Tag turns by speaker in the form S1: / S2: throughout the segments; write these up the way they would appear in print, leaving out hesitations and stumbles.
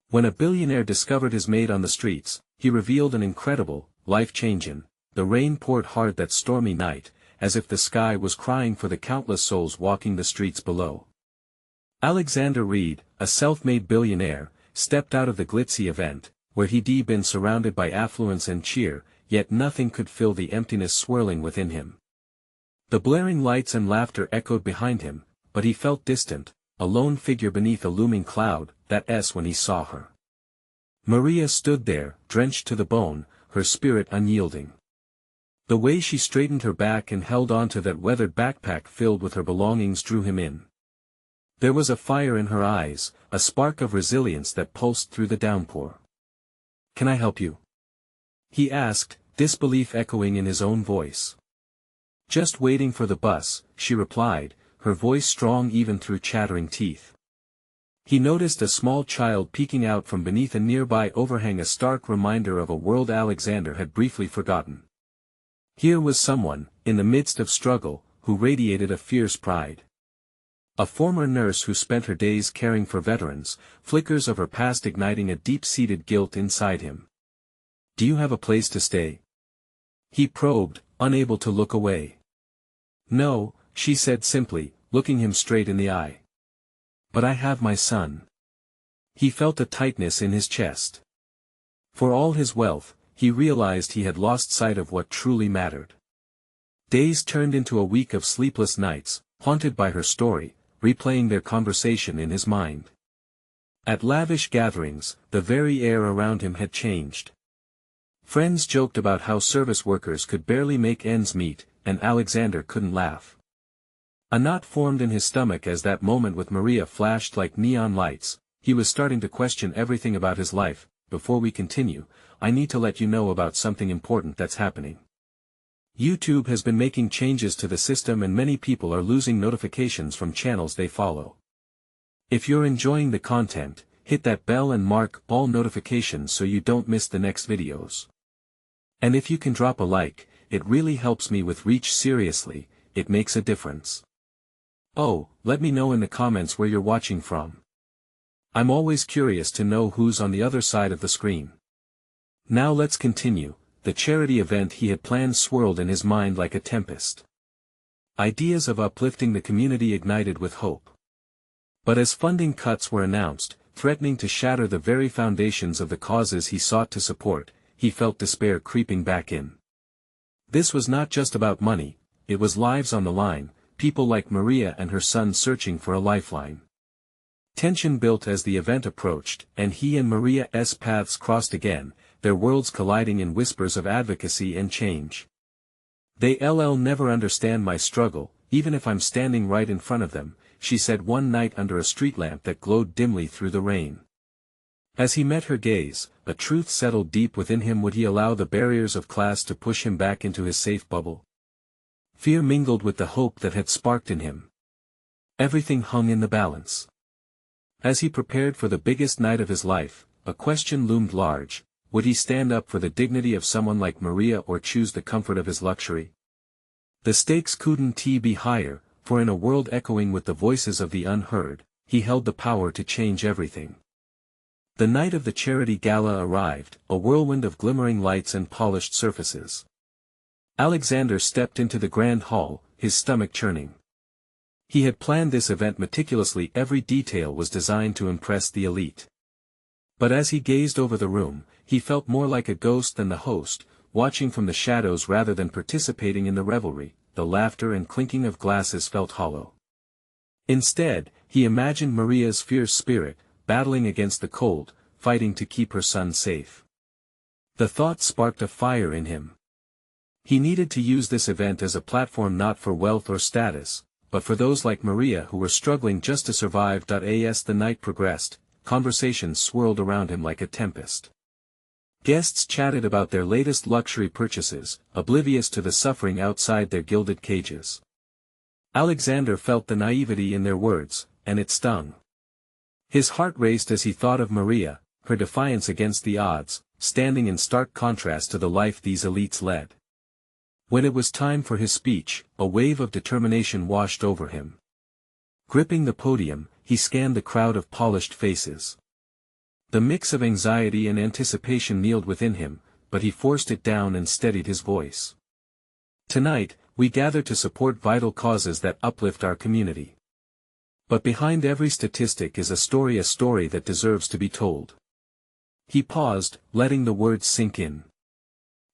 S1: When a billionaire discovered his maid on the streets, he revealed an incredible, life-changin'. The rain poured hard that stormy night, as if the sky was crying for the countless souls walking the streets below. Alexander Reed, a self-made billionaire, stepped out of the glitzy event, where he'd been surrounded by affluence and cheer, yet nothing could fill the emptiness swirling within him. The blaring lights and laughter echoed behind him, but he felt distant, a lone figure beneath a looming cloud. That's when he saw her. Maria stood there, drenched to the bone, her spirit unyielding. The way she straightened her back and held onto that weathered backpack filled with her belongings drew him in. There was a fire in her eyes, a spark of resilience that pulsed through the downpour. "Can I help you?" he asked, disbelief echoing in his own voice. "Just waiting for the bus," she replied, her voice strong even through chattering teeth. He noticed a small child peeking out from beneath a nearby overhang, a stark reminder of a world Alexander had briefly forgotten. Here was someone, in the midst of struggle, who radiated a fierce pride. A former nurse who spent her days caring for veterans, flickers of her past igniting a deep-seated guilt inside him. "Do you have a place to stay?" he probed, unable to look away. "No," she said simply, looking him straight in the eye. "But I have my son." He felt a tightness in his chest. For all his wealth, he realized he had lost sight of what truly mattered. Days turned into a week of sleepless nights, haunted by her story, replaying their conversation in his mind. At lavish gatherings, the very air around him had changed. Friends joked about how service workers could barely make ends meet, and Alexander couldn't laugh. A knot formed in his stomach as that moment with Maria flashed like neon lights. He was starting to question everything about his life. "Before we continue, I need to let you know about something important that's happening. YouTube has been making changes to the system and many people are losing notifications from channels they follow. If you're enjoying the content, hit that bell and mark all notifications so you don't miss the next videos. And if you can drop a like, it really helps me with reach. Seriously, it makes a difference. Oh, let me know in the comments where you're watching from. I'm always curious to know who's on the other side of the screen." Now let's continue. The charity event he had planned swirled in his mind like a tempest. Ideas of uplifting the community ignited with hope. But as funding cuts were announced, threatening to shatter the very foundations of the causes he sought to support, he felt despair creeping back in. This was not just about money, it was lives on the line, people like Maria and her son searching for a lifeline. Tension built as the event approached, and he and Maria's paths crossed again, their worlds colliding in whispers of advocacy and change. "They'll never understand my struggle, even if I'm standing right in front of them," she said one night under a street lamp that glowed dimly through the rain. As he met her gaze, a truth settled deep within him. Would he allow the barriers of class to push him back into his safe bubble? Fear mingled with the hope that had sparked in him. Everything hung in the balance. As he prepared for the biggest night of his life, a question loomed large: would he stand up for the dignity of someone like Maria or choose the comfort of his luxury? The stakes couldn't be higher, for in a world echoing with the voices of the unheard, he held the power to change everything. The night of the charity gala arrived, a whirlwind of glimmering lights and polished surfaces. Alexander stepped into the grand hall, his stomach churning. He had planned this event meticulously. Every detail was designed to impress the elite. But as he gazed over the room, he felt more like a ghost than the host, watching from the shadows rather than participating in the revelry. The laughter and clinking of glasses felt hollow. Instead, he imagined Maria's fierce spirit, battling against the cold, fighting to keep her son safe. The thought sparked a fire in him. He needed to use this event as a platform not for wealth or status, but for those like Maria who were struggling just to survive. As the night progressed, conversations swirled around him like a tempest. Guests chatted about their latest luxury purchases, oblivious to the suffering outside their gilded cages. Alexander felt the naivety in their words, and it stung. His heart raced as he thought of Maria, her defiance against the odds, standing in stark contrast to the life these elites led. When it was time for his speech, a wave of determination washed over him. Gripping the podium, he scanned the crowd of polished faces. The mix of anxiety and anticipation kneeled within him, but he forced it down and steadied his voice. Tonight, we gather to support vital causes that uplift our community. But behind every statistic is a story that deserves to be told. He paused, letting the words sink in.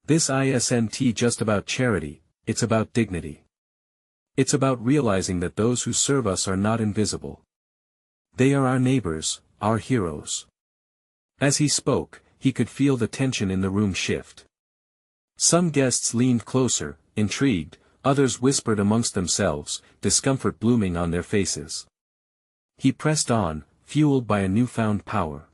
S1: This isn't just about charity, it's about dignity. It's about realizing that those who serve us are not invisible. They are our neighbors, our heroes. As he spoke, he could feel the tension in the room shift. Some guests leaned closer, intrigued, others whispered amongst themselves, discomfort blooming on their faces. He pressed on, fueled by a newfound power.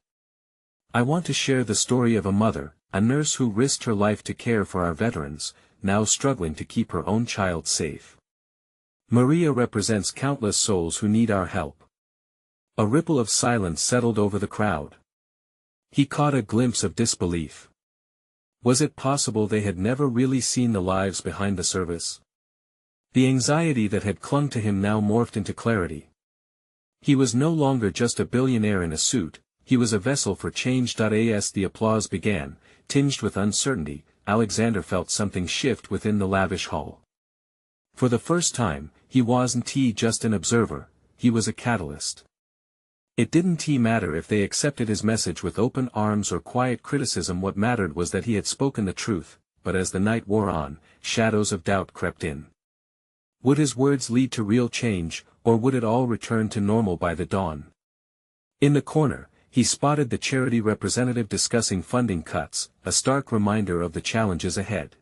S1: I want to share the story of a mother, a nurse who risked her life to care for our veterans, now struggling to keep her own child safe. Maria represents countless souls who need our help. A ripple of silence settled over the crowd. He caught a glimpse of disbelief. Was it possible they had never really seen the lives behind the service? The anxiety that had clung to him now morphed into clarity. He was no longer just a billionaire in a suit, he was a vessel for change. As the applause began, tinged with uncertainty, Alexander felt something shift within the lavish hall. For the first time, he wasn't just an observer, he was a catalyst. It didn't matter if they accepted his message with open arms or quiet criticism. What mattered was that he had spoken the truth, but as the night wore on, shadows of doubt crept in. Would his words lead to real change, or would it all return to normal by the dawn? In the corner, he spotted the charity representative discussing funding cuts, a stark reminder of the challenges ahead.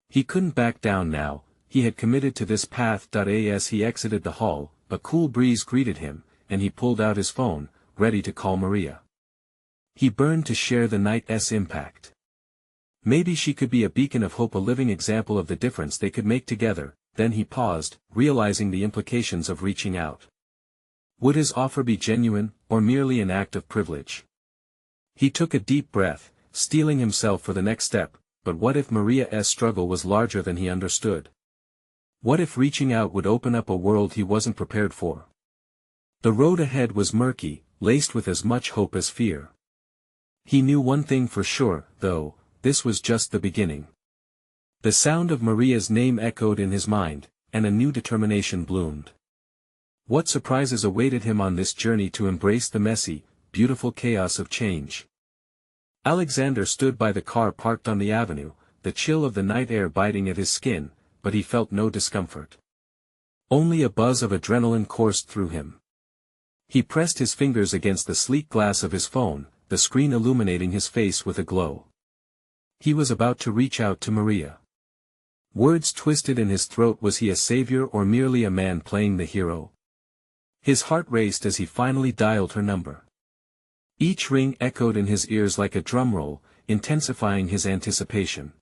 S1: He couldn't back down now, he had committed to this path. As he exited the hall, a cool breeze greeted him, and he pulled out his phone, ready to call Maria. He burned to share the night's impact. Maybe she could be a beacon of hope, a living example of the difference they could make together. Then he paused, realizing the implications of reaching out. Would his offer be genuine, or merely an act of privilege? He took a deep breath, steeling himself for the next step, but what if Maria's struggle was larger than he understood? What if reaching out would open up a world he wasn't prepared for? The road ahead was murky, laced with as much hope as fear. He knew one thing for sure, though, this was just the beginning. The sound of Maria's name echoed in his mind, and a new determination bloomed. What surprises awaited him on this journey to embrace the messy, beautiful chaos of change? Alexander stood by the car parked on the avenue, the chill of the night air biting at his skin, but he felt no discomfort. Only a buzz of adrenaline coursed through him. He pressed his fingers against the sleek glass of his phone, the screen illuminating his face with a glow. He was about to reach out to Maria. Words twisted in his throat. Was he a savior or merely a man playing the hero? His heart raced as he finally dialed her number. Each ring echoed in his ears like a drum roll, intensifying his anticipation.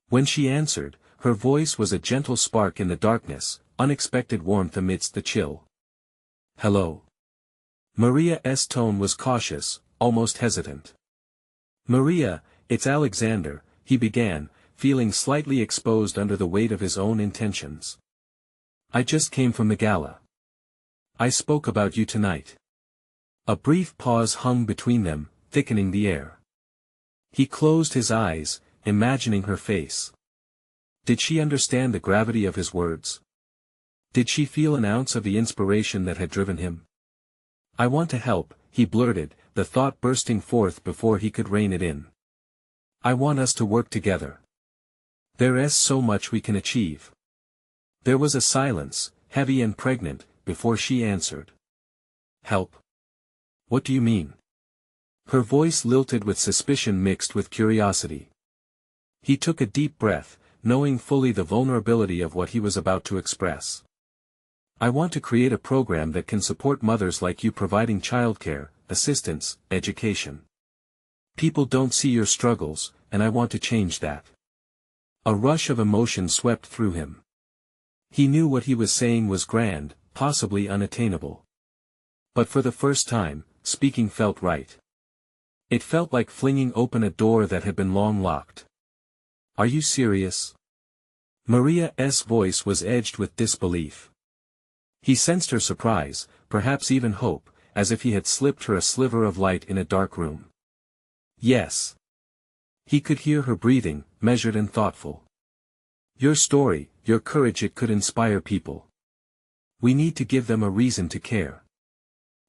S1: When she answered, her voice was a gentle spark in the darkness, unexpected warmth amidst the chill. Hello. Maria's tone was cautious, almost hesitant. Maria, it's Alexander, he began, feeling slightly exposed under the weight of his own intentions. I just came from the gala. I spoke about you tonight. A brief pause hung between them, thickening the air. He closed his eyes, imagining her face. Did she understand the gravity of his words? Did she feel an ounce of the inspiration that had driven him? I want to help, he blurted, the thought bursting forth before he could rein it in. I want us to work together. There's so much we can achieve. There was a silence, heavy and pregnant, before she answered. Help? What do you mean? Her voice lilted with suspicion mixed with curiosity. He took a deep breath, knowing fully the vulnerability of what he was about to express. I want to create a program that can support mothers like you, providing childcare, assistance, education. People don't see your struggles, and I want to change that. A rush of emotion swept through him. He knew what he was saying was grand, possibly unattainable. But for the first time, speaking felt right. It felt like flinging open a door that had been long locked. Are you serious? Maria's voice was edged with disbelief. He sensed her surprise, perhaps even hope, as if he had slipped her a sliver of light in a dark room. Yes. He could hear her breathing, measured and thoughtful. Your story, your courage, it could inspire people. We need to give them a reason to care.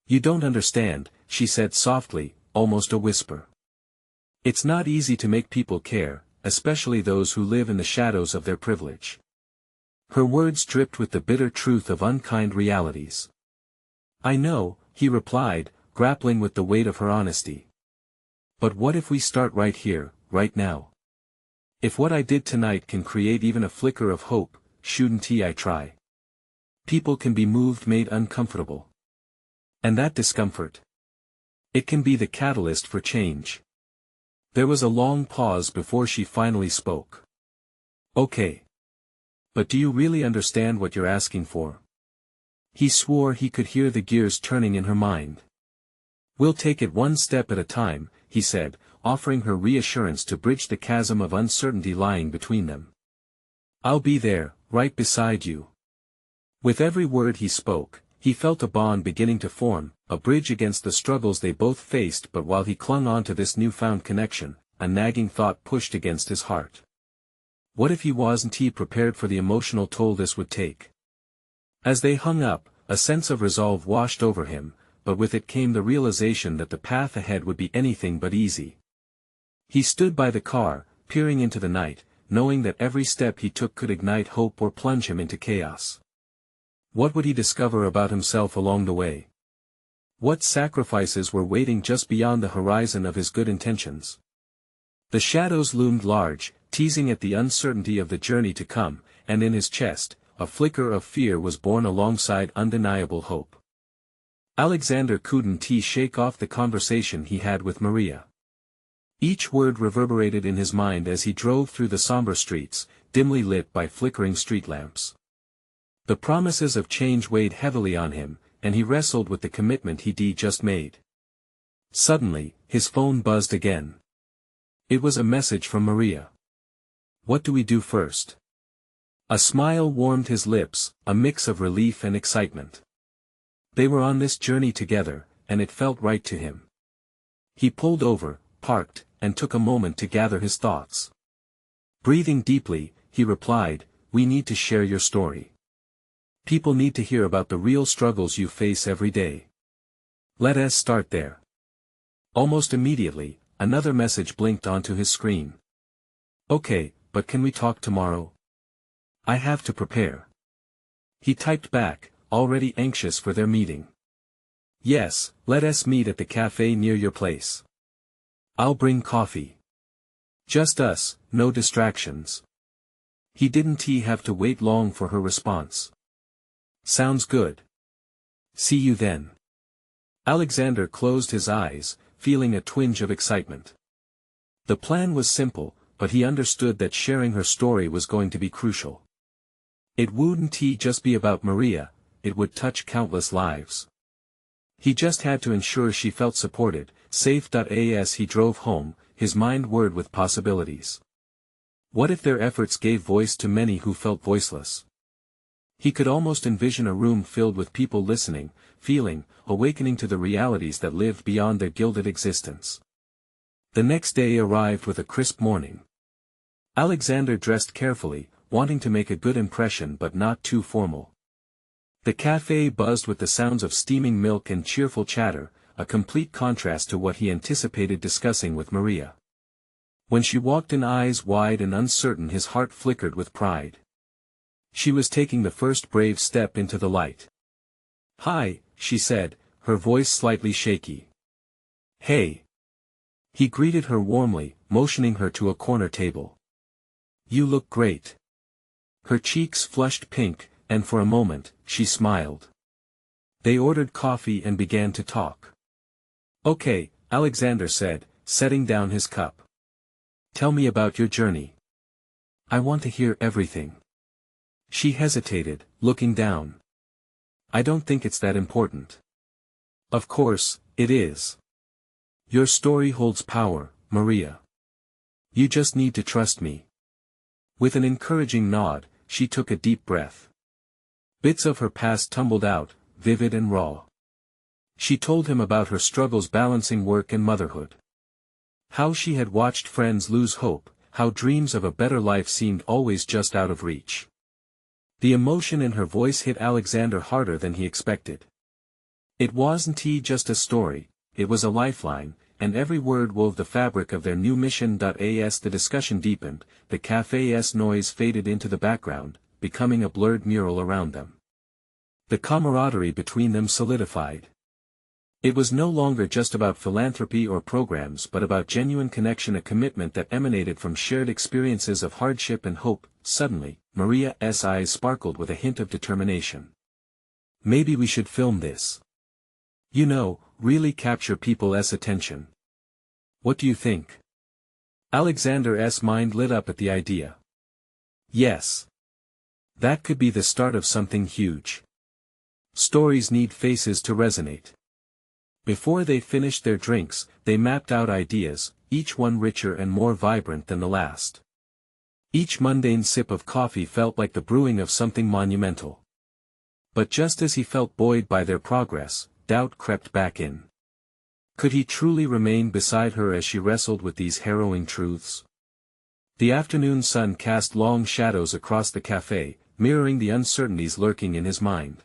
S1: You don't understand, she said softly, almost a whisper. It's not easy to make people care, especially those who live in the shadows of their privilege. Her words dripped with the bitter truth of unkind realities. I know, he replied, grappling with the weight of her honesty. But what if we start right here, right now? If what I did tonight can create even a flicker of hope, shouldn't I try? People can be moved, made uncomfortable. And that discomfort, it can be the catalyst for change. There was a long pause before she finally spoke. Okay. But do you really understand what you're asking for? He swore he could hear the gears turning in her mind. We'll take it one step at a time, he said, offering her reassurance to bridge the chasm of uncertainty lying between them. I'll be there, right beside you. With every word he spoke, he felt a bond beginning to form, a bridge against the struggles they both faced. But while he clung on to this newfound connection, a nagging thought pushed against his heart. What if he wasn't prepared for the emotional toll this would take? As they hung up, a sense of resolve washed over him, but with it came the realization that the path ahead would be anything but easy. He stood by the car, peering into the night, knowing that every step he took could ignite hope or plunge him into chaos. What would he discover about himself along the way? What sacrifices were waiting just beyond the horizon of his good intentions? The shadows loomed large, teasing at the uncertainty of the journey to come, and in his chest, a flicker of fear was born alongside undeniable hope. Alexander couldn't shake off the conversation he had with Maria. Each word reverberated in his mind as he drove through the somber streets, dimly lit by flickering street lamps. The promises of change weighed heavily on him, and he wrestled with the commitment he'd just made. Suddenly, his phone buzzed again. It was a message from Maria. What do we do first? A smile warmed his lips, a mix of relief and excitement. They were on this journey together, and it felt right to him. He pulled over, parked, and took a moment to gather his thoughts. Breathing deeply, he replied, "We need to share your story. People need to hear about the real struggles you face every day. Let us start there." Almost immediately, another message blinked onto his screen. "Okay, but can we talk tomorrow? I have to prepare." He typed back, already anxious for their meeting. "Yes, let us meet at the cafe near your place. I'll bring coffee. Just us, no distractions." He didn't have to wait long for her response. "Sounds good. See you then." Alexander closed his eyes, feeling a twinge of excitement. The plan was simple, but he understood that sharing her story was going to be crucial. It wouldn't just be about Maria, it would touch countless lives. He just had to ensure she felt supported, safe. As he drove home, his mind whirred with possibilities. What if their efforts gave voice to many who felt voiceless? He could almost envision a room filled with people listening, feeling, awakening to the realities that lived beyond their gilded existence. The next day arrived with a crisp morning. Alexander dressed carefully, wanting to make a good impression but not too formal. The cafe buzzed with the sounds of steaming milk and cheerful chatter, a complete contrast to what he anticipated discussing with Maria. When she walked in, eyes wide and uncertain, his heart flickered with pride. She was taking the first brave step into the light. "Hi," she said, her voice slightly shaky. "Hey." He greeted her warmly, motioning her to a corner table. "You look great." Her cheeks flushed pink, and for a moment, she smiled. They ordered coffee and began to talk. "Okay," Alexander said, setting down his cup. "Tell me about your journey. I want to hear everything." She hesitated, looking down. "I don't think it's that important." "Of course, it is. Your story holds power, Maria. You just need to trust me." With an encouraging nod, she took a deep breath. Bits of her past tumbled out, vivid and raw. She told him about her struggles balancing work and motherhood. How she had watched friends lose hope, how dreams of a better life seemed always just out of reach. The emotion in her voice hit Alexander harder than he expected. It wasn't just a story, it was a lifeline, and every word wove the fabric of their new mission. As the discussion deepened, the cafe's noise faded into the background, becoming a blurred mural around them. The camaraderie between them solidified. It was no longer just about philanthropy or programs but about genuine connection, a commitment that emanated from shared experiences of hardship and hope. Suddenly, Maria's eyes sparkled with a hint of determination. Maybe we should film this. You know, really capture people's attention. What do you think? Alexander's mind lit up at the idea. Yes. That could be the start of something huge. Stories need faces to resonate. Before they finished their drinks, they mapped out ideas, each one richer and more vibrant than the last. Each mundane sip of coffee felt like the brewing of something monumental. But just as he felt buoyed by their progress, doubt crept back in. Could he truly remain beside her as she wrestled with these harrowing truths? The afternoon sun cast long shadows across the cafe, mirroring the uncertainties lurking in his mind.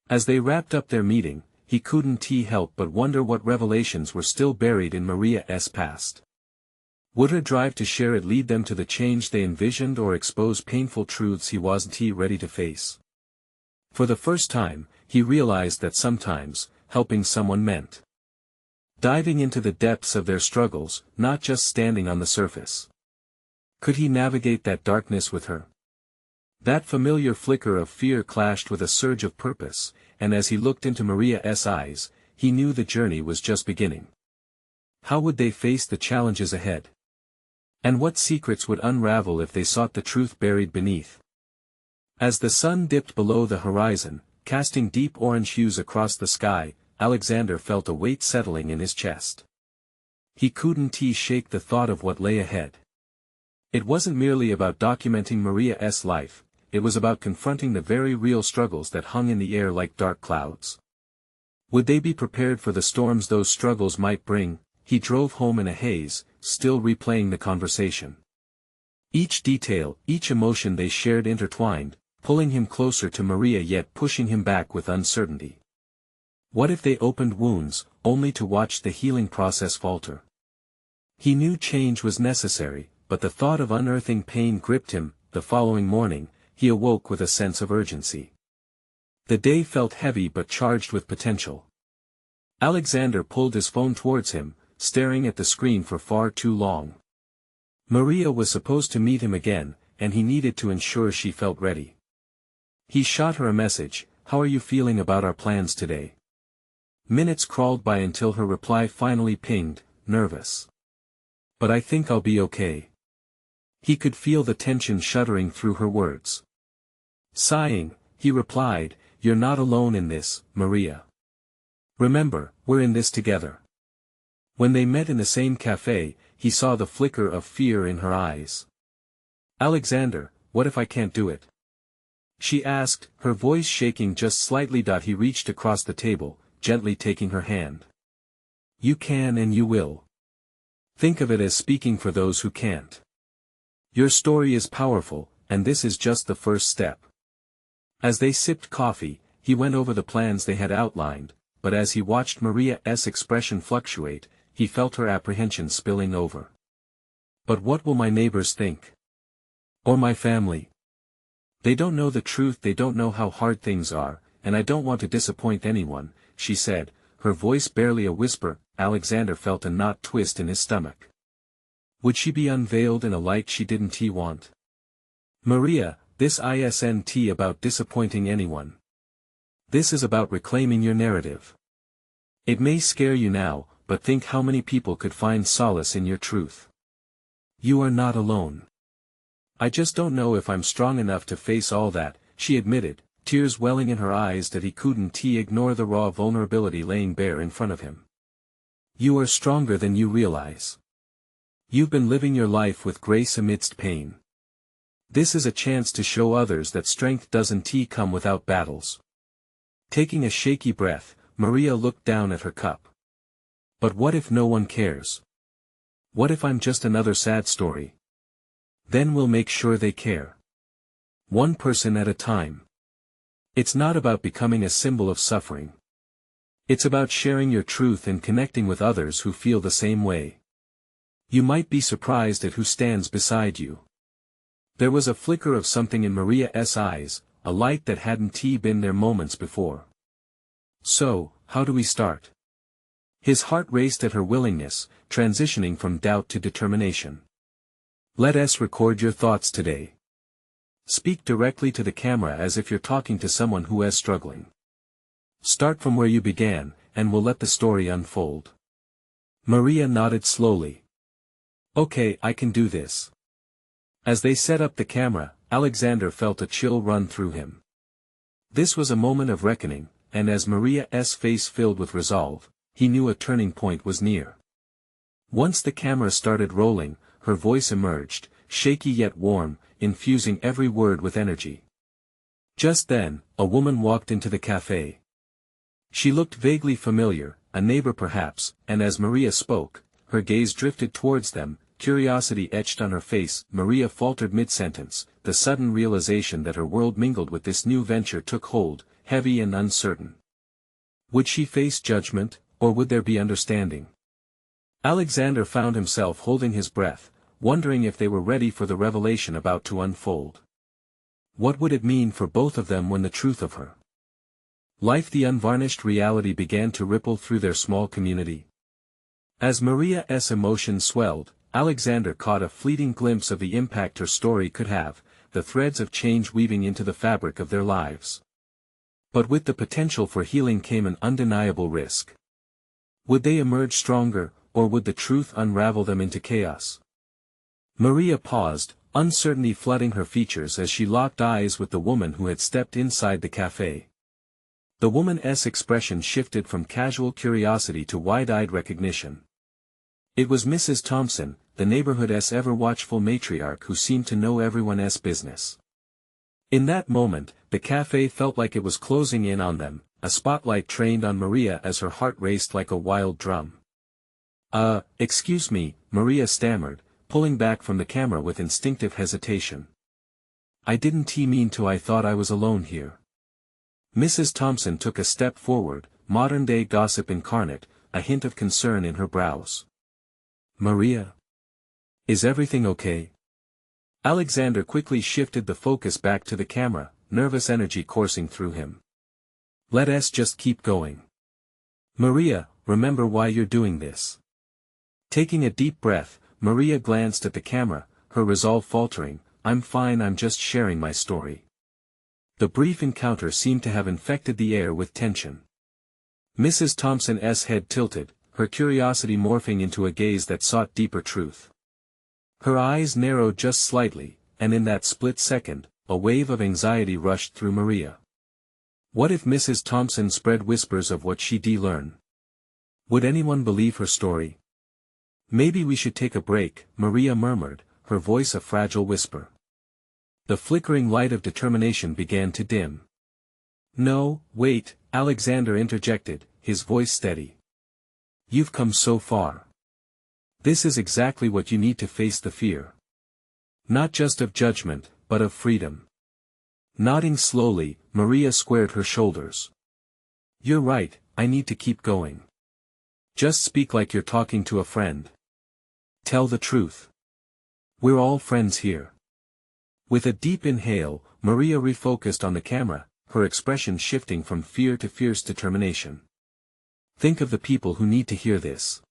S1: As they wrapped up their meeting, he couldn't help but wonder what revelations were still buried in Maria's past. Would her drive to share it lead them to the change they envisioned or expose painful truths he wasn't ready to face? For the first time, he realized that sometimes, helping someone meant diving into the depths of their struggles, not just standing on the surface. Could he navigate that darkness with her? That familiar flicker of fear clashed with a surge of purpose, and as he looked into Maria's eyes, he knew the journey was just beginning. How would they face the challenges ahead? And what secrets would unravel if they sought the truth buried beneath? As the sun dipped below the horizon, casting deep orange hues across the sky, Alexander felt a weight settling in his chest. He couldn't shake the thought of what lay ahead. It wasn't merely about documenting Maria's life, it was about confronting the very real struggles that hung in the air like dark clouds. Would they be prepared for the storms those struggles might bring? He drove home in a haze, still replaying the conversation. Each detail, each emotion they shared intertwined, pulling him closer to Maria yet pushing him back with uncertainty. What if they opened wounds, only to watch the healing process falter? He knew change was necessary, but the thought of unearthing pain gripped him. The following morning, he awoke with a sense of urgency. The day felt heavy but charged with potential. Alexander pulled his phone towards him, staring at the screen for far too long. Maria was supposed to meet him again, and he needed to ensure she felt ready. He shot her a message, "How are you feeling about our plans today?" Minutes crawled by until her reply finally pinged, "Nervous. But I think I'll be okay." He could feel the tension shuddering through her words. Sighing, he replied, "You're not alone in this, Maria. Remember, we're in this together." When they met in the same cafe, he saw the flicker of fear in her eyes. "Alexander, what if I can't do it?" she asked, her voice shaking just slightly. He reached across the table, gently taking her hand. "You can and you will. Think of it as speaking for those who can't. Your story is powerful, and this is just the first step." As they sipped coffee, he went over the plans they had outlined, but as he watched Maria's expression fluctuate, he felt her apprehension spilling over. "But what will my neighbors think? Or my family? They don't know the truth, they don't know how hard things are, and I don't want to disappoint anyone," she said, her voice barely a whisper. Alexander felt a knot twist in his stomach. Would she be unveiled in a light she didn't want? "Maria, this isn't about disappointing anyone. This is about reclaiming your narrative. It may scare you now, but think how many people could find solace in your truth. You are not alone. I just don't know if I'm strong enough to face all that," she admitted, tears welling in her eyes. He couldn't ignore the raw vulnerability laying bare in front of him. "You are stronger than you realize. You've been living your life with grace amidst pain. This is a chance to show others that strength doesn't come without battles." Taking a shaky breath, Maria looked down at her cup. But what if no one cares? What if I'm just another sad story? Then we'll make sure they care. One person at a time. It's not about becoming a symbol of suffering. It's about sharing your truth and connecting with others who feel the same way. You might be surprised at who stands beside you. There was a flicker of something in Maria's eyes, a light that hadn't been there moments before. So, how do we start? His heart raced at her willingness, transitioning from doubt to determination. Let us record your thoughts today. Speak directly to the camera as if you're talking to someone who is struggling. Start from where you began, and we'll let the story unfold. Maria nodded slowly. Okay, I can do this. As they set up the camera, Alexander felt a chill run through him. This was a moment of reckoning, and as Maria's face filled with resolve, he knew a turning point was near. Once the camera started rolling, her voice emerged, shaky yet warm, infusing every word with energy. Just then, a woman walked into the cafe. She looked vaguely familiar, a neighbor perhaps, and as Maria spoke, her gaze drifted towards them, curiosity etched on her face. Maria faltered mid-sentence, the sudden realization that her world mingled with this new venture took hold, heavy and uncertain. Would she face judgment, or would there be understanding? Alexander found himself holding his breath, wondering if they were ready for the revelation about to unfold. What would it mean for both of them when the truth of her life, the unvarnished reality, began to ripple through their small community? As Maria's emotions swelled, Alexander caught a fleeting glimpse of the impact her story could have, the threads of change weaving into the fabric of their lives. But with the potential for healing came an undeniable risk. Would they emerge stronger, or would the truth unravel them into chaos? Maria paused, uncertainty flooding her features as she locked eyes with the woman who had stepped inside the cafe. The woman's expression shifted from casual curiosity to wide-eyed recognition. It was Mrs. Thompson, the neighborhood's ever-watchful matriarch who seemed to know everyone's business. In that moment, the cafe felt like it was closing in on them, a spotlight trained on Maria as her heart raced like a wild drum. Excuse me," Maria stammered, pulling back from the camera with instinctive hesitation. "I didn't mean to. I thought I was alone here." Mrs. Thompson took a step forward, modern-day gossip incarnate, a hint of concern in her brows. "Maria? Is everything okay?" Alexander quickly shifted the focus back to the camera, nervous energy coursing through him. "Let us just keep going. Maria, remember why you're doing this." Taking a deep breath, Maria glanced at the camera, her resolve faltering. "I'm fine, I'm just sharing my story." The brief encounter seemed to have infected the air with tension. Mrs. Thompson's head tilted, her curiosity morphing into a gaze that sought deeper truth. Her eyes narrowed just slightly, and in that split second, a wave of anxiety rushed through Maria. What if Mrs. Thompson spread whispers of what she'd learned? Would anyone believe her story? "Maybe we should take a break," Maria murmured, her voice a fragile whisper. The flickering light of determination began to dim. "No, wait," Alexander interjected, his voice steady. "You've come so far. This is exactly what you need to face the fear. Not just of judgment, but of freedom." Nodding slowly, Maria squared her shoulders. "You're right, I need to keep going. Just speak like you're talking to a friend. Tell the truth. We're all friends here." With a deep inhale, Maria refocused on the camera, her expression shifting from fear to fierce determination. "Think of the people who need to hear this.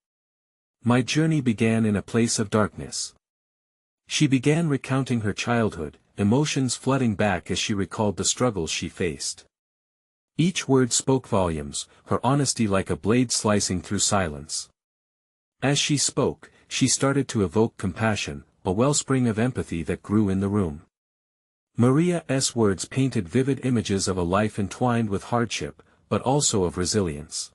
S1: My journey began in a place of darkness." She began recounting her childhood, emotions flooding back as she recalled the struggles she faced. Each word spoke volumes, her honesty like a blade slicing through silence. As she spoke, she started to evoke compassion, a wellspring of empathy that grew in the room. Maria's words painted vivid images of a life entwined with hardship, but also of resilience.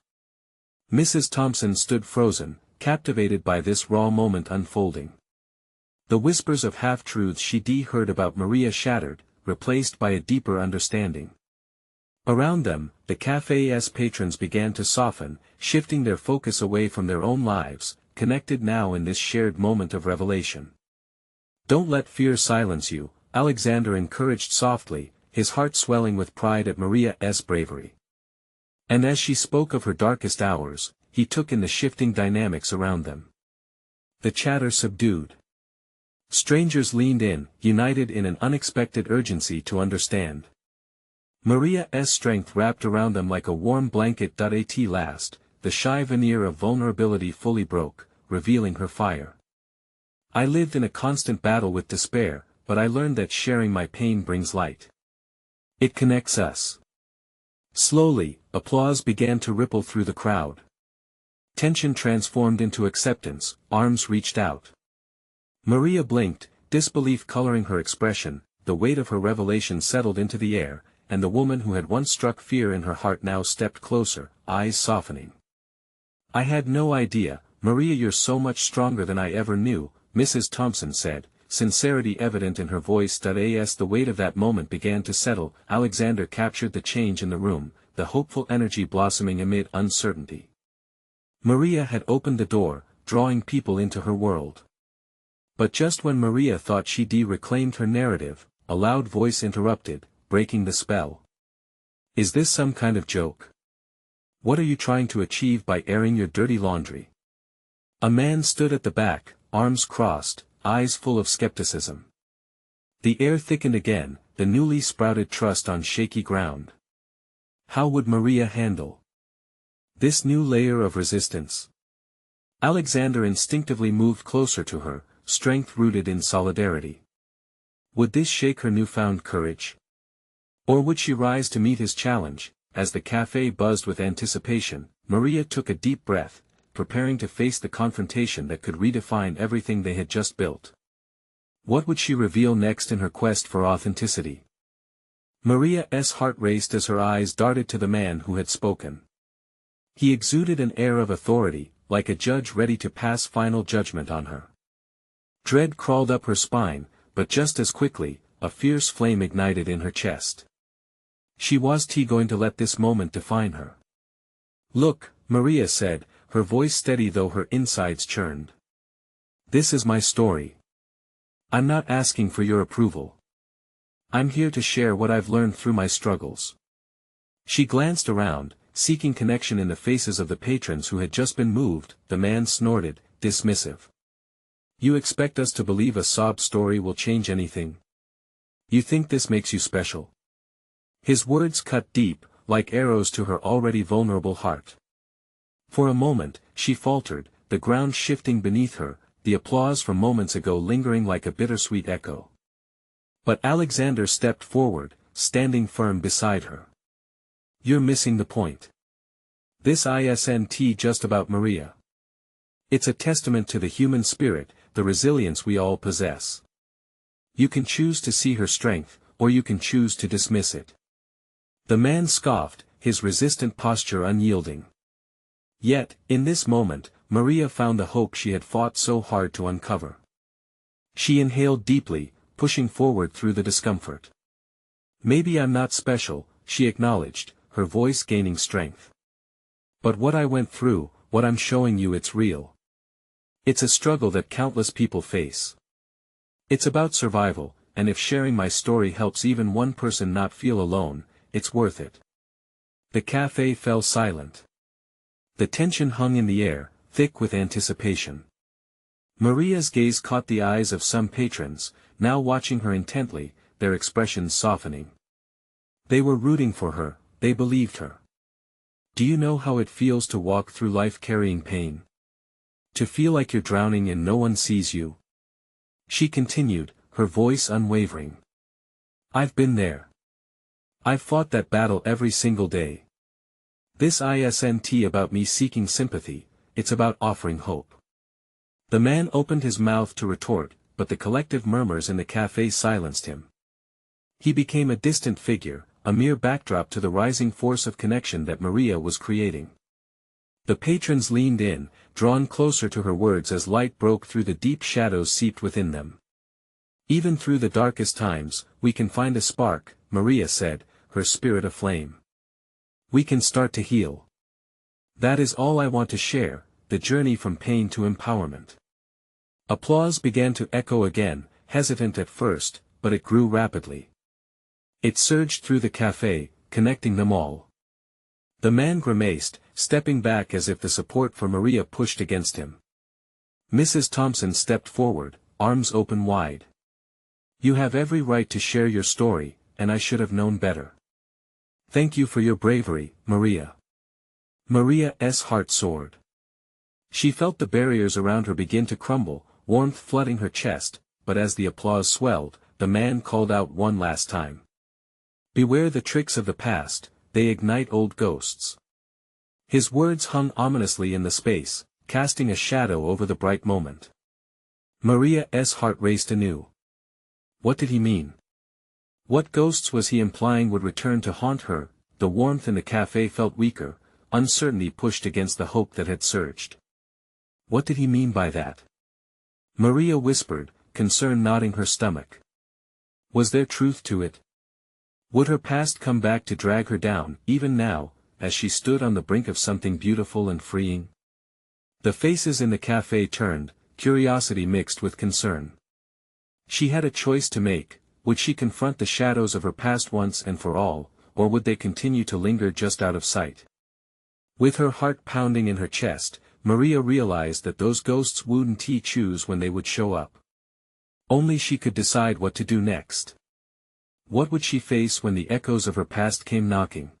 S1: Mrs. Thompson stood frozen, captivated by this raw moment unfolding. The whispers of half-truths she'd heard about Maria shattered, replaced by a deeper understanding. Around them, the cafe's patrons began to soften, shifting their focus away from their own lives, connected now in this shared moment of revelation. "Don't let fear silence you," Alexander encouraged softly, his heart swelling with pride at Maria's bravery. And as she spoke of her darkest hours, he took in the shifting dynamics around them. The chatter subdued. Strangers leaned in, united in an unexpected urgency to understand. Maria's strength wrapped around them like a warm blanket. At last, the shy veneer of vulnerability fully broke, revealing her fire. "I lived in a constant battle with despair, but I learned that sharing my pain brings light. It connects us." Slowly, applause began to ripple through the crowd. Tension transformed into acceptance, arms reached out. Maria blinked, disbelief coloring her expression, the weight of her revelation settled into the air, and the woman who had once struck fear in her heart now stepped closer, eyes softening. "I had no idea, Maria, you're so much stronger than I ever knew," Mrs. Thompson said, sincerity evident in her voice. As the weight of that moment began to settle, Alexander captured the change in the room, the hopeful energy blossoming amid uncertainty. Maria had opened the door, drawing people into her world. But just when Maria thought she'd reclaimed her narrative, a loud voice interrupted, breaking the spell. "Is this some kind of joke? What are you trying to achieve by airing your dirty laundry?" A man stood at the back, arms crossed, eyes full of skepticism. The air thickened again, the newly sprouted trust on shaky ground. How would Maria handle this new layer of resistance? Alexander instinctively moved closer to her, strength rooted in solidarity. Would this shake her newfound courage? Or would she rise to meet his challenge? As the cafe buzzed with anticipation, Maria took a deep breath, preparing to face the confrontation that could redefine everything they had just built. What would she reveal next in her quest for authenticity? Maria's heart raced as her eyes darted to the man who had spoken. He exuded an air of authority, like a judge ready to pass final judgment on her. Dread crawled up her spine, but just as quickly, a fierce flame ignited in her chest. She was going to let this moment define her. "Look," Maria said, her voice steady though her insides churned. "This is my story. I'm not asking for your approval. I'm here to share what I've learned through my struggles." She glanced around, seeking connection in the faces of the patrons who had just been moved. The man snorted, dismissive. "You expect us to believe a sob story will change anything? You think this makes you special?" His words cut deep, like arrows to her already vulnerable heart. For a moment, she faltered, the ground shifting beneath her, the applause from moments ago lingering like a bittersweet echo. But Alexander stepped forward, standing firm beside her. "You're missing the point. This isn't just about Maria. It's a testament to the human spirit, the resilience we all possess. You can choose to see her strength, or you can choose to dismiss it." The man scoffed, his resistant posture unyielding. Yet, in this moment, Maria found the hope she had fought so hard to uncover. She inhaled deeply, pushing forward through the discomfort. "Maybe I'm not special," she acknowledged, her voice gaining strength. "But what I went through, what I'm showing you, it's real. It's a struggle that countless people face. It's about survival, and if sharing my story helps even one person not feel alone, it's worth it." The cafe fell silent. The tension hung in the air, thick with anticipation. Maria's gaze caught the eyes of some patrons, now watching her intently, their expressions softening. They were rooting for her, they believed her. "Do you know how it feels to walk through life carrying pain? To feel like you're drowning and no one sees you?" She continued, her voice unwavering. "I've been there. I've fought that battle every single day. This isn't about me seeking sympathy, it's about offering hope." The man opened his mouth to retort, but the collective murmurs in the cafe silenced him. He became a distant figure, a mere backdrop to the rising force of connection that Maria was creating. The patrons leaned in, drawn closer to her words as light broke through the deep shadows seeped within them. "Even through the darkest times, we can find a spark," Maria said, her spirit aflame. We can start to heal. That is all I want to share, the journey from pain to empowerment. Applause began to echo again, hesitant at first, but it grew rapidly. It surged through the cafe, connecting them all. The man grimaced, stepping back as if the support for Maria pushed against him. Mrs. Thompson stepped forward, arms open wide. You have every right to share your story, and I should have known better. Thank you for your bravery, Maria. Maria's heart soared. She felt the barriers around her begin to crumble, warmth flooding her chest, but as the applause swelled, the man called out one last time. Beware the tricks of the past, they ignite old ghosts. His words hung ominously in the space, casting a shadow over the bright moment. Maria's heart raced anew. What did he mean? What ghosts was he implying would return to haunt her? The warmth in the cafe felt weaker, uncertainty pushed against the hope that had surged. What did he mean by that? Maria whispered, concern knotting her stomach. Was there truth to it? Would her past come back to drag her down, even now, as she stood on the brink of something beautiful and freeing? The faces in the cafe turned, curiosity mixed with concern. She had a choice to make. Would she confront the shadows of her past once and for all, or would they continue to linger just out of sight? With her heart pounding in her chest, Maria realized that those ghosts wouldn't choose when they would show up. Only she could decide what to do next. What would she face when the echoes of her past came knocking?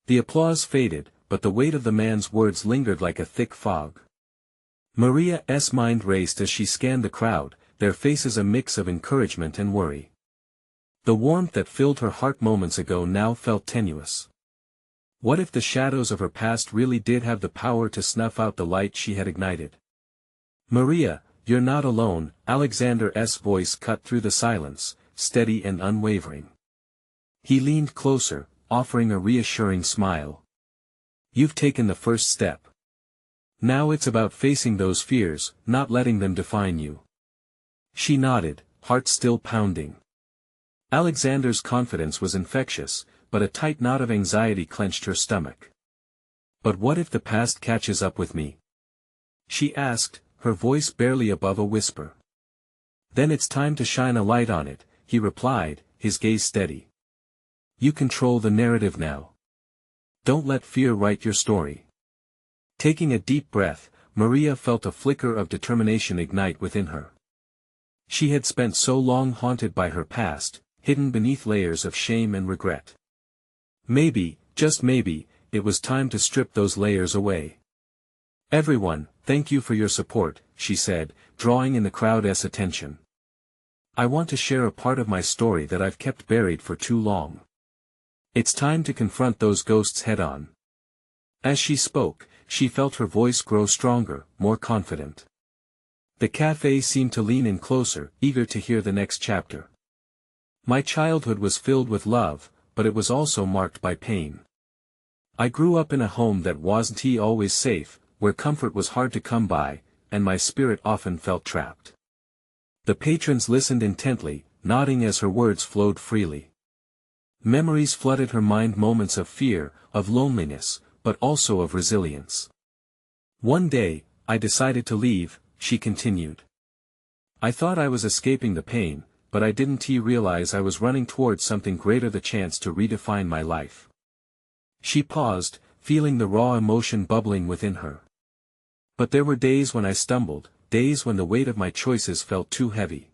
S1: The applause faded, but the weight of the man's words lingered like a thick fog. Maria's mind raced as she scanned the crowd, their faces a mix of encouragement and worry. The warmth that filled her heart moments ago now felt tenuous. What if the shadows of her past really did have the power to snuff out the light she had ignited? Maria, you're not alone, Alexander's voice cut through the silence, steady and unwavering. He leaned closer, offering a reassuring smile. You've taken the first step. Now it's about facing those fears, not letting them define you. She nodded, heart still pounding. Alexander's confidence was infectious, but a tight knot of anxiety clenched her stomach. But what if the past catches up with me? She asked, her voice barely above a whisper. Then it's time to shine a light on it, he replied, his gaze steady. You control the narrative now. Don't let fear write your story. Taking a deep breath, Maria felt a flicker of determination ignite within her. She had spent so long haunted by her past, hidden beneath layers of shame and regret. Maybe, just maybe, it was time to strip those layers away. Everyone, thank you for your support, she said, drawing in the crowd's attention. I want to share a part of my story that I've kept buried for too long. It's time to confront those ghosts head-on. As she spoke, she felt her voice grow stronger, more confident. The cafe seemed to lean in closer, eager to hear the next chapter. My childhood was filled with love, but it was also marked by pain. I grew up in a home that wasn't always safe, where comfort was hard to come by, and my spirit often felt trapped. The patrons listened intently, nodding as her words flowed freely. Memories flooded her mind, moments of fear, of loneliness, but also of resilience. One day, I decided to leave, she continued. I thought I was escaping the pain, but I didn't realize I was running towards something greater, the chance to redefine my life. She paused, feeling the raw emotion bubbling within her. But there were days when I stumbled, days when the weight of my choices felt too heavy.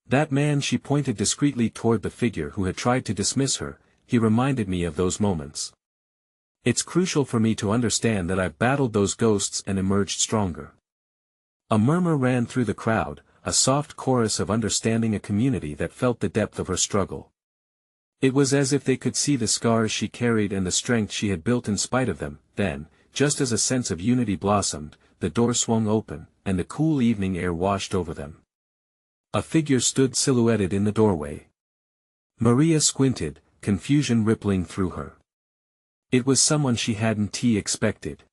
S1: That man, she pointed discreetly toward the figure who had tried to dismiss her, he reminded me of those moments. It's crucial for me to understand that I've battled those ghosts and emerged stronger. A murmur ran through the crowd, a soft chorus of understanding, a community that felt the depth of her struggle. It was as if they could see the scars she carried and the strength she had built in spite of them. Then, just as a sense of unity blossomed, the door swung open, and the cool evening air washed over them. A figure stood silhouetted in the doorway. Maria squinted, confusion rippling through her. It was someone she hadn't expected.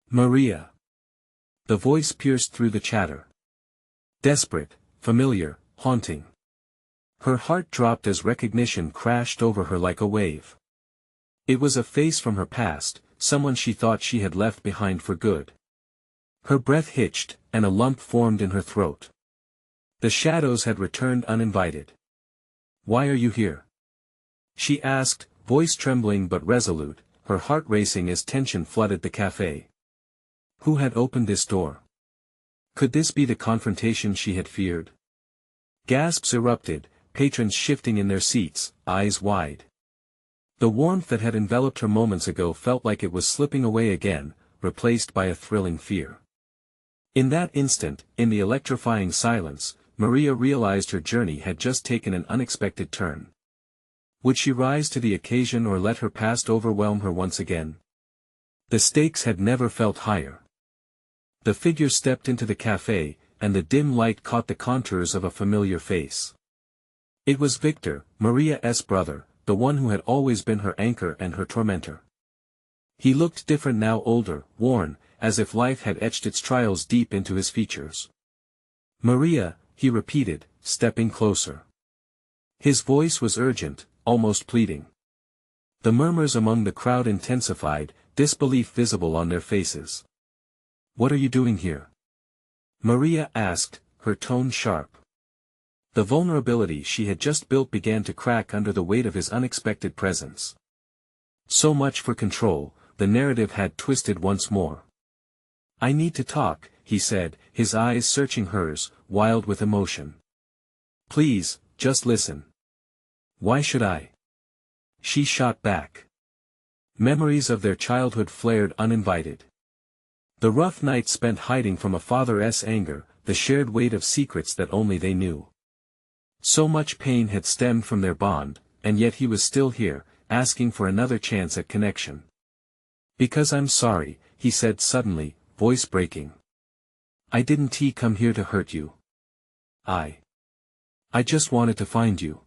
S1: Maria. The voice pierced through the chatter. Desperate, familiar, haunting. Her heart dropped as recognition crashed over her like a wave. It was a face from her past, someone she thought she had left behind for good. Her breath hitched, and a lump formed in her throat. The shadows had returned uninvited. "Why are you here?" she asked, voice trembling but resolute, her heart racing as tension flooded the cafe. Who had opened this door? Could this be the confrontation she had feared? Gasps erupted, patrons shifting in their seats, eyes wide. The warmth that had enveloped her moments ago felt like it was slipping away again, replaced by a thrilling fear. In that instant, in the electrifying silence, Maria realized her journey had just taken an unexpected turn. Would she rise to the occasion or let her past overwhelm her once again? The stakes had never felt higher. The figure stepped into the cafe, and the dim light caught the contours of a familiar face. It was Victor, Maria's brother, the one who had always been her anchor and her tormentor. He looked different now, older, worn, as if life had etched its trials deep into his features. "Maria," he repeated, stepping closer. His voice was urgent, almost pleading. The murmurs among the crowd intensified, disbelief visible on their faces. "What are you doing here?" Maria asked, her tone sharp. The vulnerability she had just built began to crack under the weight of his unexpected presence. So much for control, the narrative had twisted once more. "I need to talk," he said, his eyes searching hers, wild with emotion. "Please, just listen." "Why should I?" she shot back. Memories of their childhood flared uninvited. The rough night spent hiding from a father's anger, the shared weight of secrets that only they knew. So much pain had stemmed from their bond, and yet he was still here, asking for another chance at connection. "Because I'm sorry," he said suddenly, voice breaking. "I didn't come here to hurt you. I just wanted to find you."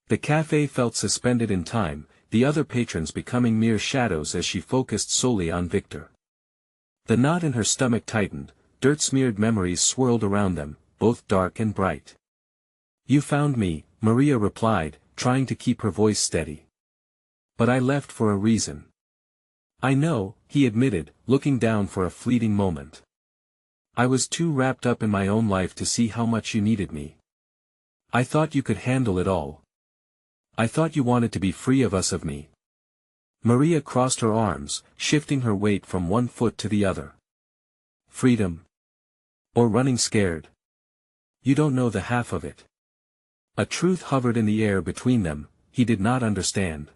S1: The cafe felt suspended in time, the other patrons becoming mere shadows as she focused solely on Victor. The knot in her stomach tightened, dirt-smeared memories swirled around them, both dark and bright. "You found me," Maria replied, trying to keep her voice steady. "But I left for a reason." "I know," he admitted, looking down for a fleeting moment. "I was too wrapped up in my own life to see how much you needed me. I thought you could handle it all. I thought you wanted to be free of us, of me." Maria crossed her arms, shifting her weight from one foot to the other. "Freedom? Or running scared? You don't know the half of it." A truth hovered in the air between them, he did not understand.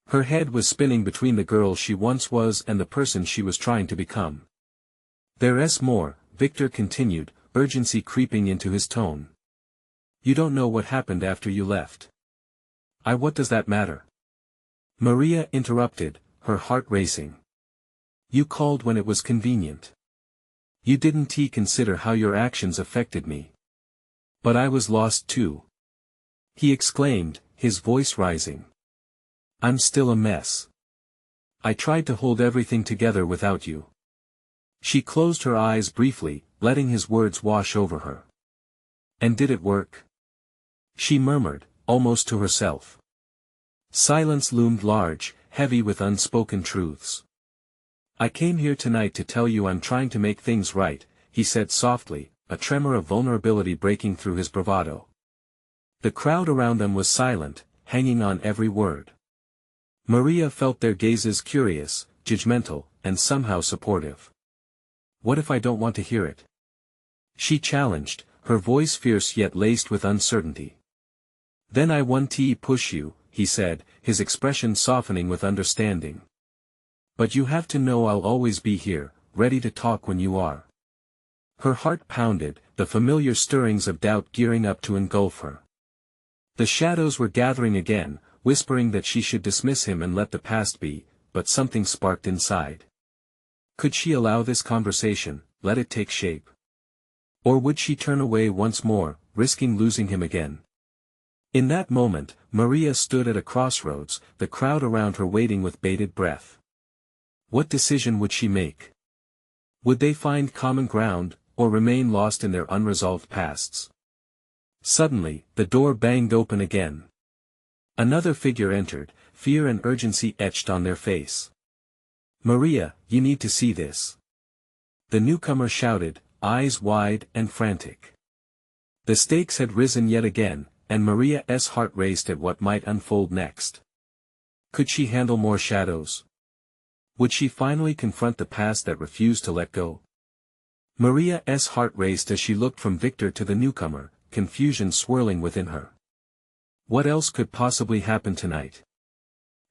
S1: Her head was spinning between the girl she once was and the person she was trying to become. "There's more," Victor continued, urgency creeping into his tone. "You don't know what happened after you left." What does that matter?" Maria interrupted, her heart racing. "You called when it was convenient. You didn't consider how your actions affected me. But I was lost too," he exclaimed, his voice rising. "I'm still a mess. I tried to hold everything together without you." She closed her eyes briefly, letting his words wash over her. "And did it work?" she murmured, almost to herself. Silence loomed large, heavy with unspoken truths. "I came here tonight to tell you I'm trying to make things right," he said softly, a tremor of vulnerability breaking through his bravado. The crowd around them was silent, hanging on every word. Maria felt their gazes curious, judgmental, and somehow supportive. "What if I don't want to hear it?" she challenged, her voice fierce yet laced with uncertainty. "Then I won't push you," he said, his expression softening with understanding. "But you have to know I'll always be here, ready to talk when you are." Her heart pounded, the familiar stirrings of doubt gearing up to engulf her. The shadows were gathering again, whispering that she should dismiss him and let the past be, but something sparked inside. Could she allow this conversation, let it take shape? Or would she turn away once more, risking losing him again? In that moment, Maria stood at a crossroads, the crowd around her waiting with bated breath. What decision would she make? Would they find common ground, or remain lost in their unresolved pasts? Suddenly, the door banged open again. Another figure entered, fear and urgency etched on their face. "Maria, you need to see this," the newcomer shouted, eyes wide and frantic. The stakes had risen yet again, and Maria's heart raced at what might unfold next. Could she handle more shadows? Would she finally confront the past that refused to let go? Maria's heart raced as she looked from Victor to the newcomer, confusion swirling within her. What else could possibly happen tonight?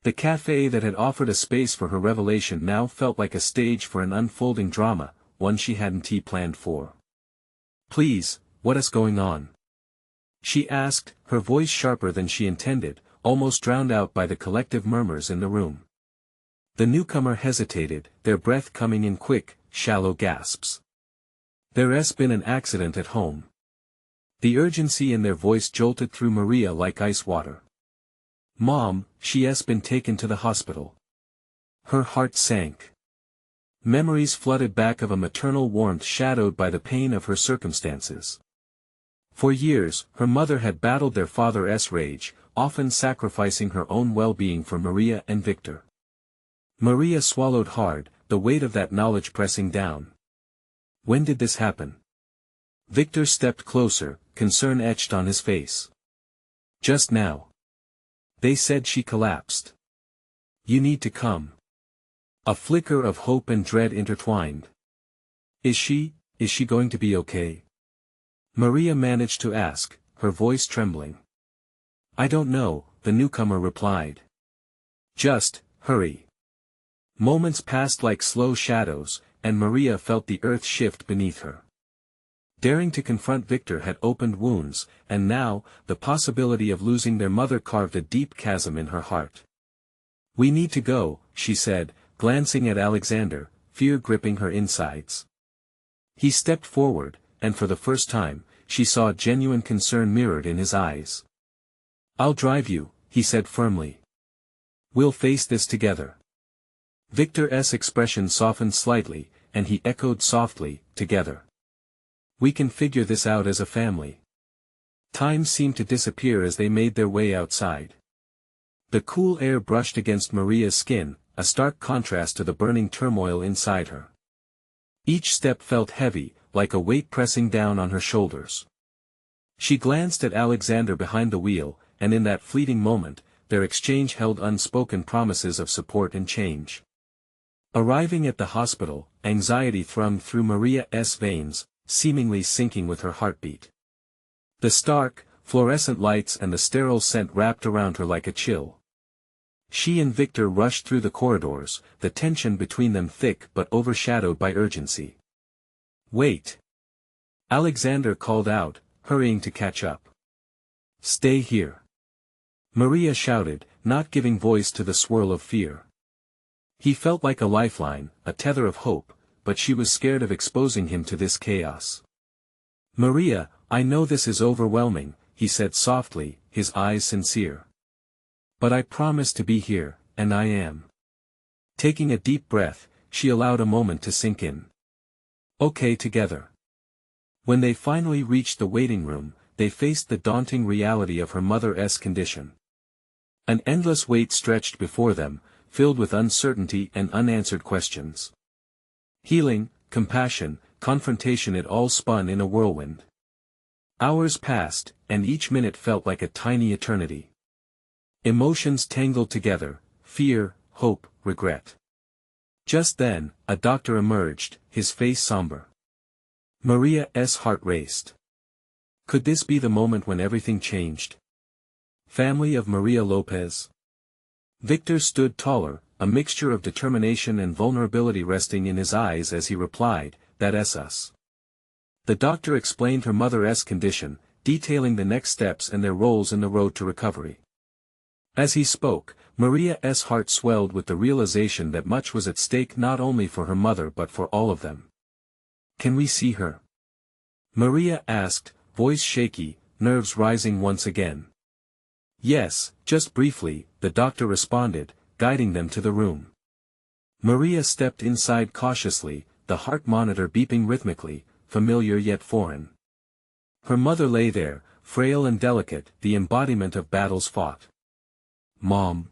S1: The cafe that had offered a space for her revelation now felt like a stage for an unfolding drama, one she hadn't planned for. "Please, what is going on?" she asked, her voice sharper than she intended, almost drowned out by the collective murmurs in the room. The newcomer hesitated, their breath coming in quick, shallow gasps. "There's been an accident at home." The urgency in their voice jolted through Maria like ice water. "Mom, she's been taken to the hospital." Her heart sank. Memories flooded back of a maternal warmth shadowed by the pain of her circumstances. For years, her mother had battled their father's rage, often sacrificing her own well-being for Maria and Victor. Maria swallowed hard, the weight of that knowledge pressing down. When did this happen? Victor stepped closer, concern etched on his face. "Just now. They said she collapsed. You need to come." A flicker of hope and dread intertwined. Is she going to be okay?" Maria managed to ask, her voice trembling. "I don't know," the newcomer replied. "Just, hurry." Moments passed like slow shadows, and Maria felt the earth shift beneath her. Daring to confront Victor had opened wounds, and now, the possibility of losing their mother carved a deep chasm in her heart. "We need to go," she said, glancing at Alexander, fear gripping her insides. He stepped forward, and for the first time, she saw genuine concern mirrored in his eyes. "I'll drive you," he said firmly. "We'll face this together." Victor's expression softened slightly, and he echoed softly, "Together. We can figure this out as a family." Time seemed to disappear as they made their way outside. The cool air brushed against Maria's skin, a stark contrast to the burning turmoil inside her. Each step felt heavy, like a weight pressing down on her shoulders. She glanced at Alexander behind the wheel, and in that fleeting moment, their exchange held unspoken promises of support and change. Arriving at the hospital, anxiety thrummed through Maria's veins, seemingly syncing with her heartbeat. The stark, fluorescent lights and the sterile scent wrapped around her like a chill. She and Victor rushed through the corridors, the tension between them thick but overshadowed by urgency. "Wait!" Alexander called out, hurrying to catch up. "Stay here!" Maria shouted, not giving voice to the swirl of fear. He felt like a lifeline, a tether of hope, but she was scared of exposing him to this chaos. "Maria, I know this is overwhelming," he said softly, his eyes sincere. "But I promise to be here, and I am." Taking a deep breath, she allowed a moment to sink in. "Okay, together." When they finally reached the waiting room, they faced the daunting reality of her mother's condition. An endless wait stretched before them, filled with uncertainty and unanswered questions. Healing, compassion, confrontation, it all spun in a whirlwind. Hours passed, and each minute felt like a tiny eternity. Emotions tangled together, fear, hope, regret. Just then, a doctor emerged, his face somber. Maria's heart raced. Could this be the moment when everything changed? Family of Maria Lopez. Victor stood taller, a mixture of determination and vulnerability resting in his eyes as he replied, "That's us." The doctor explained her mother's condition, detailing the next steps and their roles in the road to recovery. As he spoke, Maria's heart swelled with the realization that much was at stake not only for her mother but for all of them. "Can we see her?" Maria asked, voice shaky, nerves rising once again. "Yes, just briefly," the doctor responded, guiding them to the room. Maria stepped inside cautiously, the heart monitor beeping rhythmically, familiar yet foreign. Her mother lay there, frail and delicate, the embodiment of battles fought. "Mom."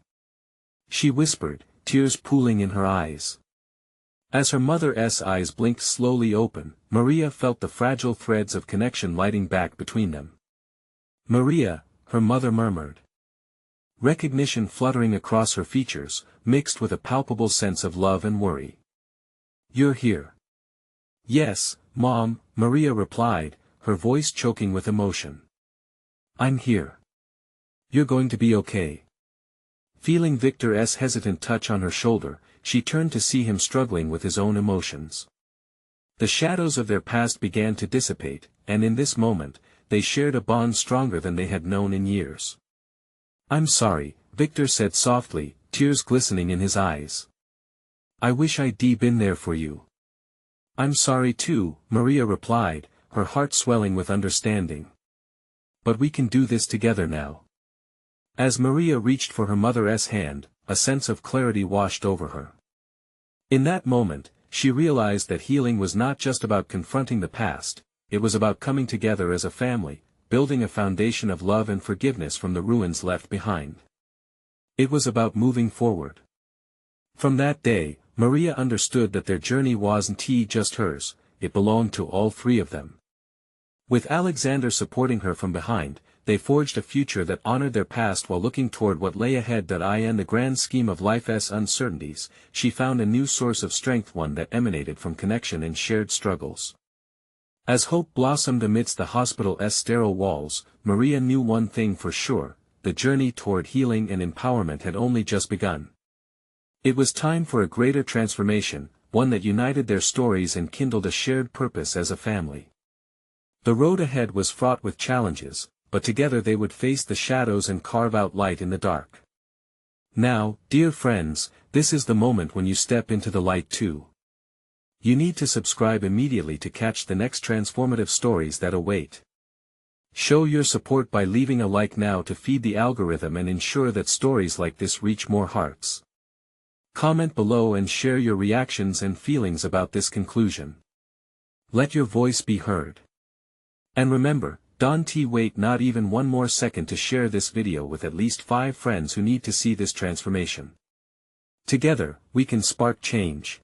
S1: she whispered, tears pooling in her eyes. As her mother's eyes blinked slowly open, Maria felt the fragile threads of connection lighting back between them. "Maria," her mother murmured. Recognition fluttering across her features, mixed with a palpable sense of love and worry. "You're here." "Yes, Mom," Maria replied, her voice choking with emotion. "I'm here. You're going to be okay." Feeling Victor's hesitant touch on her shoulder, she turned to see him struggling with his own emotions. The shadows of their past began to dissipate, and in this moment, they shared a bond stronger than they had known in years. "I'm sorry," Victor said softly, tears glistening in his eyes. "I wish I'd been there for you." "I'm sorry too," Maria replied, her heart swelling with understanding. "But we can do this together now." As Maria reached for her mother's hand, a sense of clarity washed over her. In that moment, she realized that healing was not just about confronting the past, it was about coming together as a family, building a foundation of love and forgiveness from the ruins left behind. It was about moving forward. From that day, Maria understood that their journey wasn't just hers, it belonged to all three of them. With Alexander supporting her from behind, they forged a future that honored their past while looking toward what lay ahead. In the grand scheme of life's uncertainties, she found a new source of strength, one that emanated from connection and shared struggles. As hope blossomed amidst the hospital's sterile walls, Maria knew one thing for sure: the journey toward healing and empowerment had only just begun. It was time for a greater transformation, one that united their stories and kindled a shared purpose as a family. The road ahead was fraught with challenges, but together they would face the shadows and carve out light in the dark. Now, dear friends, this is the moment when you step into the light too. You need to subscribe immediately to catch the next transformative stories that await. Show your support by leaving a like now to feed the algorithm and ensure that stories like this reach more hearts. Comment below and share your reactions and feelings about this conclusion. Let your voice be heard. And remember, don't wait not even one more second to share this video with at least 5 friends who need to see this transformation. Together, we can spark change.